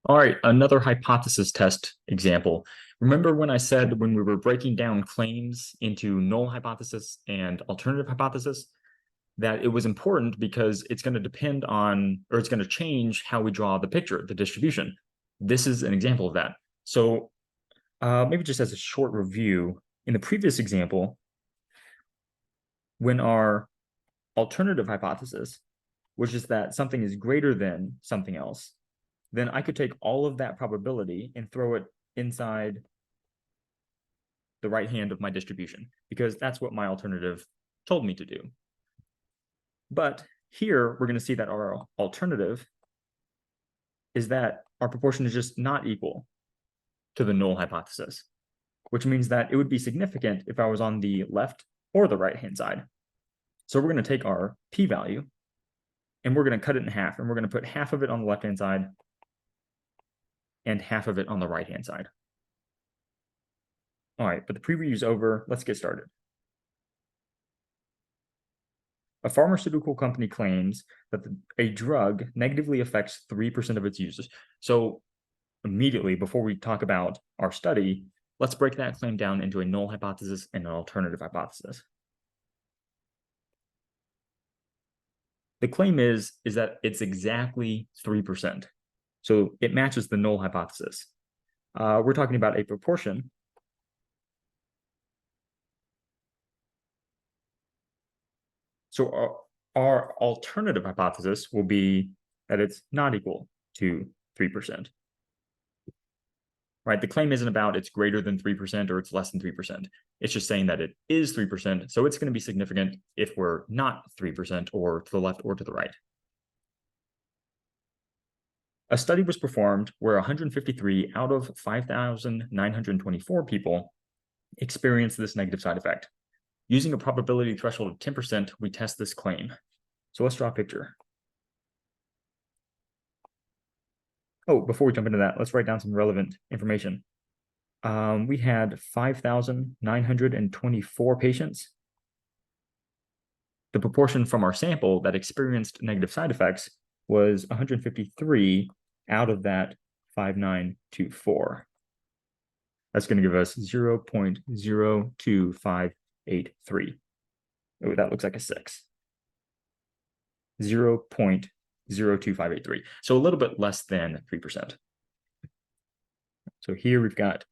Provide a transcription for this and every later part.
All right, another hypothesis test example. Remember when I said when we were breaking down claims into null hypothesis and alternative hypothesis, that it was important because it's going to depend on, or it's going to change how we draw the picture, the distribution. This is an example of that. So maybe just as a short review, in the previous example, when our alternative hypothesis, which is that something is greater than something else, then I could take all of that probability and throw it inside the right hand of my distribution, because that's what my alternative told me to do. But here, we're going to see that our alternative is that our proportion is just not equal to the null hypothesis, which means that it would be significant if I was on the left or the right-hand side. So we're going to take our p-value and we're going to cut it in half, and we're going to put half of it on the left-hand side and half of it on the right-hand side. All right, but the preview is over. Let's get started. A pharmaceutical company claims that a drug negatively affects 3% of its users. So immediately, before we talk about our study, let's break that claim down into a null hypothesis and an alternative hypothesis. The claim is that it's exactly 3%. So it matches the null hypothesis. We're talking about a proportion. So our alternative hypothesis will be that it's not equal to 3%. Right? The claim isn't about it's greater than 3% or it's less than 3%. It's just saying that it is 3%. So it's going to be significant if we're not 3% or to the left or to the right. A study was performed where 153 out of 5,924 people experienced this negative side effect. Using a probability threshold of 10%, we test this claim. So let's draw a picture. Oh, before we jump into that, let's write down some relevant information. We had 5,924 patients. The proportion from our sample that experienced negative side effects was 153 out of that 5,924. That's going to give us 0.02583. Oh, that looks like a 6. 0.02583. So a little bit less than 3%. So here we've got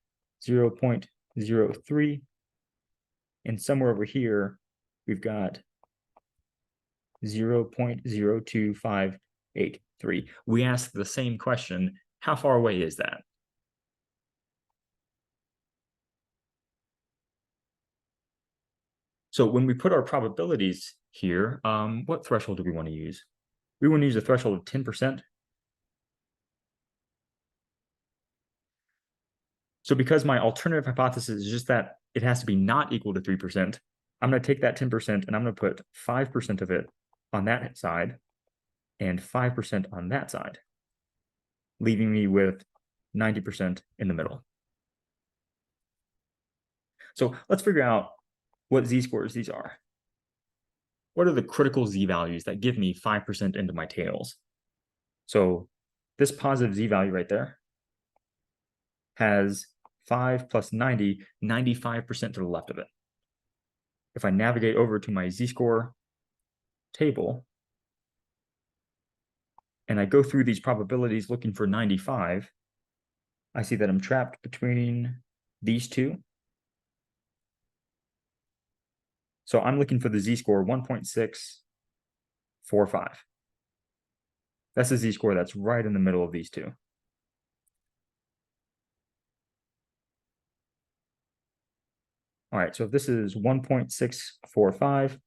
0.03. And somewhere over here, we've got 0.02583. We ask the same question, how far away is that? So when we put our probabilities here, what threshold do we want to use? We want to use a threshold of 10%. So because my alternative hypothesis is just that it has to be not equal to 3%, I'm going to take that 10% and I'm going to put 5% of it on that side and 5% on that side, leaving me with 90% in the middle. So let's figure out what z-scores these are. What are the critical z-values that give me 5% into my tails? So this positive z-value right there has 5 plus 90, 95% to the left of it. If I navigate over to my z-score table and I go through these probabilities looking for 95, I see that I'm trapped between these two. So I'm looking for the z-score 1.645. That's the z-score that's right in the middle of these two. All right, so if this is 1.645,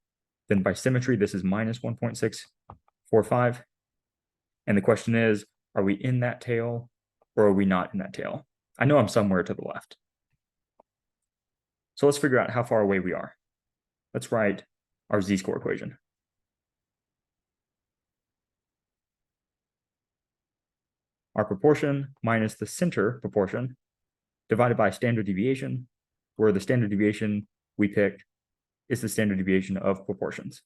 then by symmetry, this is minus 1.645. And the question is, are we in that tail or are we not in that tail? I know I'm somewhere to the left. So let's figure out how far away we are. Let's write our z-score equation. Our proportion minus the center proportion divided by standard deviation, where the standard deviation we pick is the standard deviation of proportions.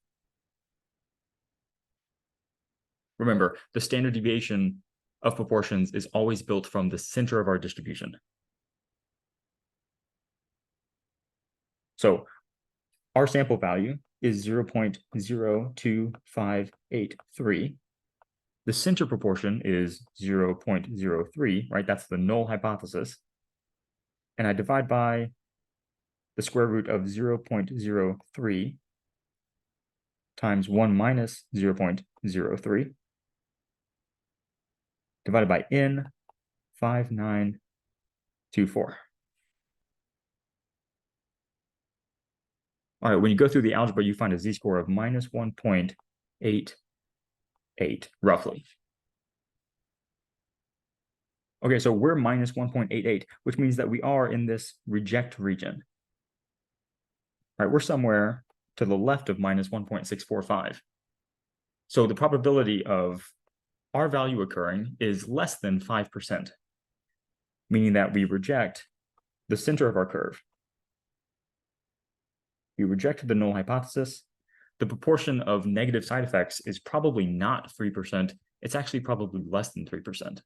Remember, the standard deviation of proportions is always built from the center of our distribution. So our sample value is 0.02583. The center proportion is 0.03, right? That's the null hypothesis. And I divide by the square root of 0.03 times 1 minus 0.03 divided by n 5924. All right, when you go through the algebra, you find a z-score of minus 1.88, roughly. Okay, so we're minus 1.88, which means that we are in this reject region. All right, we're somewhere to the left of minus 1.645. So the probability of our value occurring is less than 5%, meaning that we reject the center of our curve. We reject the null hypothesis. The proportion of negative side effects is probably not 3%. It's actually probably less than 3%.